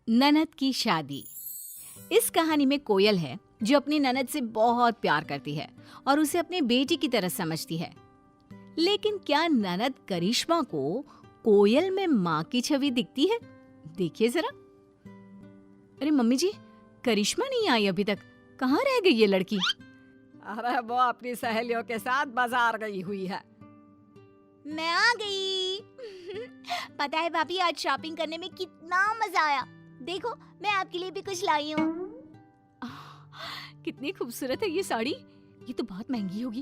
ननद की शादी। इस कहानी में कोयल है जो अपनी ननद से बहुत प्यार करती है और उसे अपनी बेटी की तरह समझती है। लेकिन क्या ननद करिश्मा को कोयल में माँ की छवि दिखती है? देखिए जरा। अरे मम्मी जी, करिश्मा नहीं आई अभी तक, कहाँ रह गई ये लड़की? अरे वो अपनी सहेलियों के साथ बाजार गई हुई है। मैं आ गई। पता है भाभी, आज शॉपिंग करने में कितना मजा आया। देखो, मैं आपके लिए भी कुछ लाई हूँ। कितनी खूबसूरत है ये साड़ी। ये तो बहुत महंगी होगी।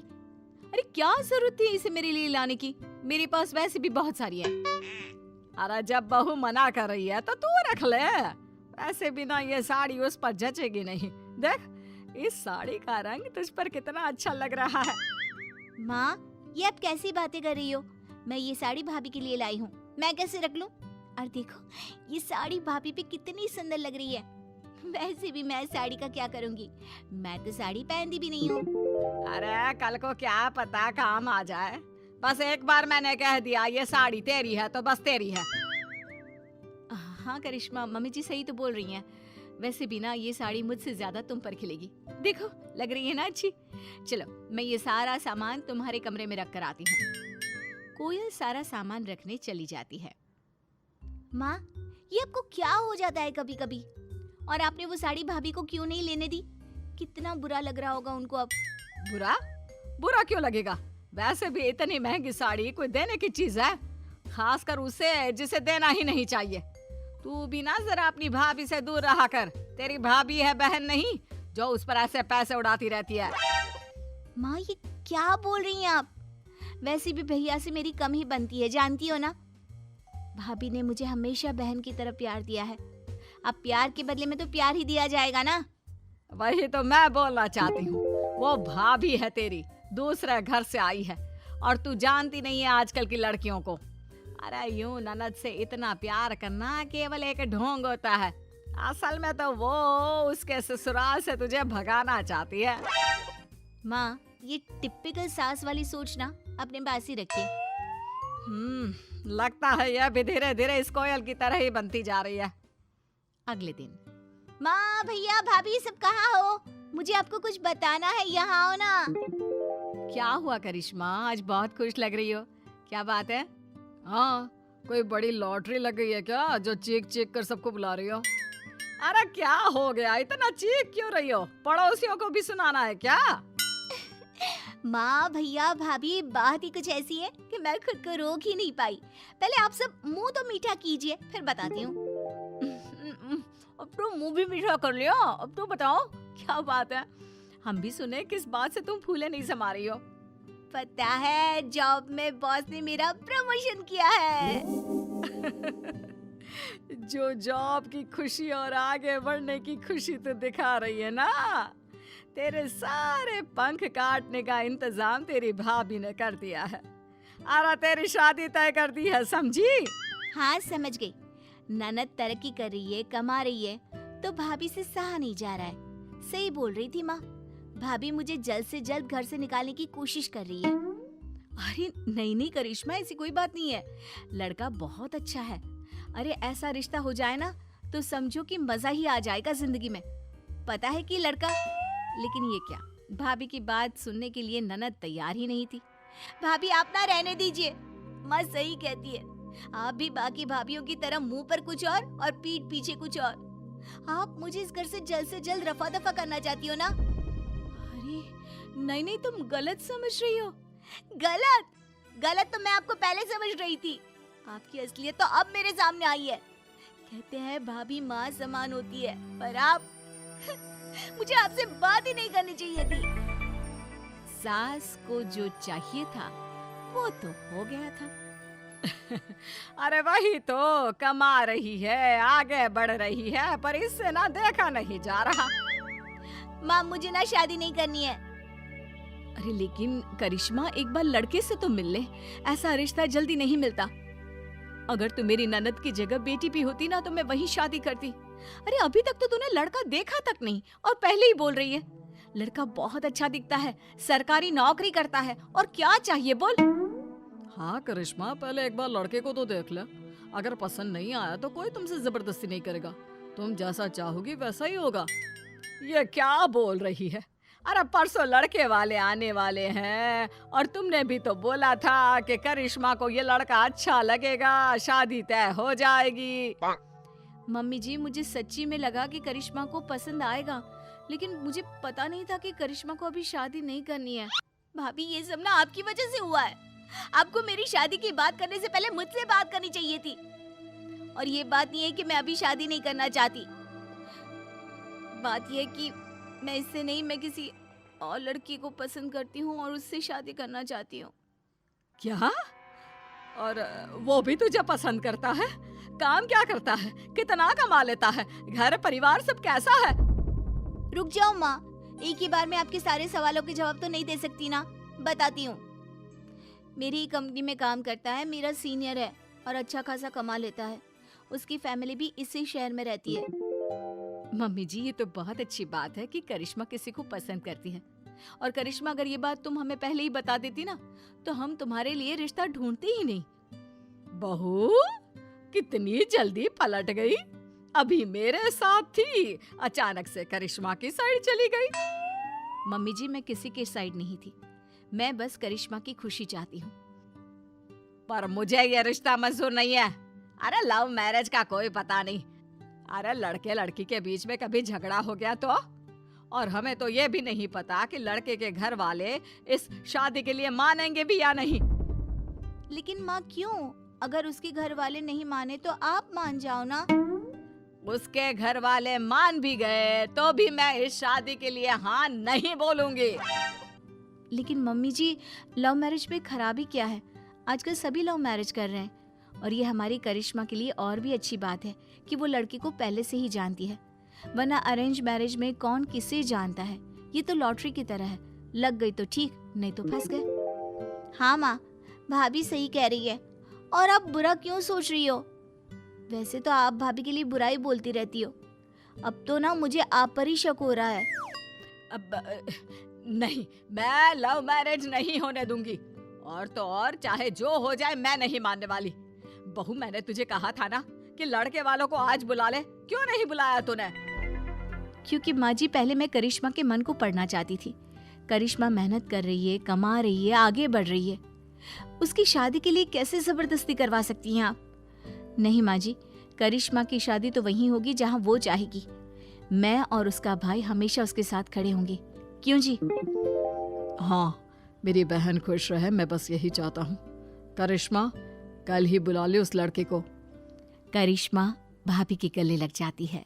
अरे क्या जरूरत थी इसे मेरे लिए लाने की? मेरे पास वैसे भी बहुत सारी है। अरे जब बहू मना कर रही है तो तू रख ले। वैसे भी ना ये साड़ी उस पर जचेगी नहीं। देख, इस साड़ी का रंग तुझ पर कितना अच्छा लग रहा है। माँ, ये आप कैसी बातें कर रही हो? मैं ये साड़ी भाभी के लिए लाई हूँ, मैं कैसे रख लूँ? और देखो, ये साड़ी भाभी पे कितनी सुंदर लग रही है। वैसे भी मैं साड़ी का क्या करूँगी, मैं तो साड़ी पहनती भी नहीं हूँ। अरे कल को क्या पता काम आ जाए। बस एक बार मैंने कह दिया ये साड़ी तेरी है तो बस तेरी है। हाँ करिश्मा, मम्मी जी सही तो बोल रही हैं। वैसे भी ना ये साड़ी मुझसे ज्यादा तुम पर खिलेगी। देखो, लग रही है ना अच्छी। चलो, मैं ये सारा सामान तुम्हारे कमरे में रख कर आती हूँ। कोयल सारा सामान रखने चली जाती है। माँ, ये आपको क्या हो जाता है कभी कभी? और आपने वो साड़ी भाभी को क्यों नहीं लेने दी? कितना बुरा लग रहा होगा उनको अब। बुरा? बुरा क्यों लगेगा? वैसे भी इतनी महंगी साड़ी कोई देने की चीज है, खासकर उसे जिसे देना ही नहीं चाहिए। तू भी ना जरा अपनी भाभी से दूर रहा कर। तेरी भाभी है, बहन नहीं, जो उस पर ऐसे पैसे उड़ाती रहती है। माँ, ये क्या बोल रही हैं आप? वैसे भी भैया से मेरी कम ही बनती है, जानती हो ना। भाभी ने मुझे हमेशा बहन की तरह प्यार दिया है। अब प्यार के बदले में तो प्यार ही दिया जाएगा ना। वही तो मैं बोलना चाहती हूँ। वो भाभी है तेरी, दूसरे घर से आई है, और तू जानती नहीं है आजकल की लड़कियों को। अरे यूं ननद से इतना प्यार करना केवल एक ढोंग होता है। असल में तो वो उसके ससुराल से तुझे भगाना चाहती है। माँ, ये टिपिकल सास वाली सोच ना अपने पास ही रखिए। लगता है यह भी धीरे धीरे इस कोयल की तरह ही बनती जा रही है। अगले दिन। माँ, भैया, भाभी, सब कहाँ हो? मुझे आपको कुछ बताना है, यहाँ आओ ना। क्या हुआ करिश्मा, आज बहुत खुश लग रही हो, क्या बात है? हाँ, कोई बड़ी लॉटरी लग गई है क्या जो चीख चीख कर सबको बुला रही हो? अरे क्या हो गया, इतना चीख क्यों रही हो? पड़ोसियों को भी सुनाना है क्या? माँ, भैया, भाभी, बात ही कुछ ऐसी है कि मैं खुद को रोक ही नहीं पाई। पहले आप सब मुंह तो मीठा कीजिए, फिर बताती हूँ। अब तो मुंह भी मीठा कर लिया। अब तो बताओ क्या बात है? हम भी सुने किस बात से तुम फूले नहीं समा रही हो। पता है, जॉब में बॉस ने मेरा प्रमोशन किया है। जो जॉब की खुशी और आगे बढ़ने की खुशी तो दिखा रही है ना, तेरे सारे पंख काटने का इंतजाम तेरी भाभी ने कर दिया है। अरे तेरी शादी तय कर दी है, समझी? हाँ, समझ गई। ननद तरक्की कर रही है, कमा रही है, तो भाभी से सहा नहीं जा रहा है। सही बोल रही थी माँ। भाभी मुझे जल्द से जल्द घर से निकालने की कोशिश कर रही है। अरे नहीं नहीं करिश्मा, ऐसी कोई बात नहीं है। लड़का बहुत अच्छा है। अरे ऐसा रिश्ता हो जाए ना तो समझो कि मजा ही आ जाएगा जिंदगी में। पता है कि लड़का, लेकिन ये क्या, भाभी की बात सुनने के लिए ननद तैयार ही नहीं थी। भाभी, आप ना रहने दीजिए। माँ सही कहती है, आप भी बाकी भाभीयों की तरह मुंह पर कुछ और पीठ पीछे कुछ और। आप मुझे इस घर से जल्द रफा दफा करना चाहती हो ना? अरे नहीं नहीं, तुम गलत समझ रही हो। गलत तो मैं आपको पहले समझ रही थी। आपकी असलियत तो अब मेरे सामने आई है। कहते हैं भाभी माँ समान होती है, पर आप मुझे आपसे बात ही नहीं करनी चाहिए थी। सास को जो चाहिए था वो तो हो गया था। अरे वही तो, कमा रही है, आगे बढ़ रही है, पर इससे ना देखा नहीं जा रहा। माँ, मुझे ना शादी नहीं करनी है। अरे लेकिन करिश्मा, एक बार लड़के से तो मिल ले, ऐसा रिश्ता जल्दी नहीं मिलता। अगर तू मेरी ननद की जगह बेटी भी होती ना तो मैं वही शादी करती। अरे अभी तक तो तूने लड़का देखा तक नहीं और पहले ही बोल रही है। लड़का बहुत अच्छा दिखता है, सरकारी नौकरी करता है, और क्या चाहिए बोल? हाँ करिश्मा, पहले एक बार लड़के को तो देख ले। अगर पसंद नहीं आया तो कोई तुमसे जबरदस्ती नहीं करेगा। तुम जैसा चाहोगी वैसा ही होगा। ये क्या बोल रही है? अरे परसों लड़के वाले आने वाले हैं और तुमने भी तो बोला था कि करिश्मा को ये लड़का अच्छा लगेगा, शादी तय हो जाएगी। मम्मी जी, मुझे सच्ची में लगा कि करिश्मा को पसंद आएगा, लेकिन मुझे पता नहीं था कि करिश्मा को अभी शादी नहीं करनी है। भाभी ये सब ना आपकी वजह से हुआ है। आपको मेरी शादी की बात करने से पहले मुझसे बात करनी चाहिए थी। और ये बात नहीं है कि मैं अभी शादी नहीं करना चाहती। बात ये है कि मैं इससे नहीं, मैं किसी और लड़की को पसंद करती हूँ और उससे शादी करना चाहती हूँ। क्या? और वो भी तुझे पसंद करता है? काम क्या करता है? कितना कमा लेता है? घर परिवार सब कैसा है? रुक जाओ माँ, एक ही बार में आपके सारे सवालों के जवाब तो नहीं दे सकती ना। बताती हूँ। मेरी ही कंपनी में काम करता है, मेरा सीनियर है और अच्छा खासा कमा लेता है। उसकी फैमिली भी इसी शहर में रहती है। मम्मी जी, ये तो बहुत अच्छी बात है कि करिश्मा किसी को पसंद करती है। और करिश्मा, अगर ये बात तुम हमें पहले ही बता देती ना, तो हम तुम्हारे लिए रिश्ता ढूंढते ही नहीं। बहू कितनी जल्दी पलट गई। अभी मेरे साथ थी, अचानक से करिश्मा की साइड चली गई। मम्मी जी, मैं किसी की साइड नहीं थी, मैं बस करिश्मा की खुशी चाहती हूँ। पर मुझे ये रिश्ता मंजूर नहीं है। अरे लव मैरिज का कोई पता नहीं। अरे लड़के लड़की के बीच में कभी झगड़ा हो गया तो? और हमें तो ये भी नहीं पता कि लड़के के घर वाले इस शादी के लिए मानेंगे भी या नहीं। लेकिन माँ क्यों? अगर उसके घर वाले नहीं माने तो आप मान जाओ ना। उसके घर वाले मान भी गए तो भी मैं इस शादी के लिए हाँ नहीं बोलूंगी। लेकिन मम्मी जी, लव मैरिज में खराबी क्या है? आजकल सभी लव मैरिज कर रहे हैं। और ये हमारी करिश्मा के लिए और भी अच्छी बात है कि वो लड़की को पहले से ही जानती है, वरना अरेंज मैरिज में कौन किसे जानता है। ये तो लॉटरी की तरह है, लग गई तो ठीक, नहीं तो फंस गए। हाँ माँ, भाभी सही कह रही है। और आप बुरा क्यों सोच रही हो? वैसे तो आप भाभी के लिए बुराई बोलती रहती हो। अब तो ना मुझे आप पर ही शक हो रहा है। अब नहीं, मैं लव मैरिज नहीं होने दूंगी। और तो और चाहे जो हो जाए मैं नहीं मानने वाली। बहू, मैंने तुझे कहा था ना कि लड़के वालों को आज बुला ले। क्यों नहीं बुलाया तूने? क्योंकि माँ जी, पहले मैं करिश्मा के मन को पढ़ना चाहती थी। करिश्मा मेहनत कर रही है, कमा रही है, आगे बढ़ रही है। उसकी शादी के लिए कैसे जबरदस्ती करवा सकती हैं आप? नहीं माँ जी, करिश्मा की शादी तो वहीं होगी जहाँ वो चाहेगी। मैं और उसका भाई हमेशा उसके साथ खड़े होंगे। क्यों जी? हाँ, मेरी बहन खुश रहे, मैं बस यही चाहता हूँ। करिश्मा, कल ही बुला ले उस लड़के को। करिश्मा भाभी के गले लग जाती है।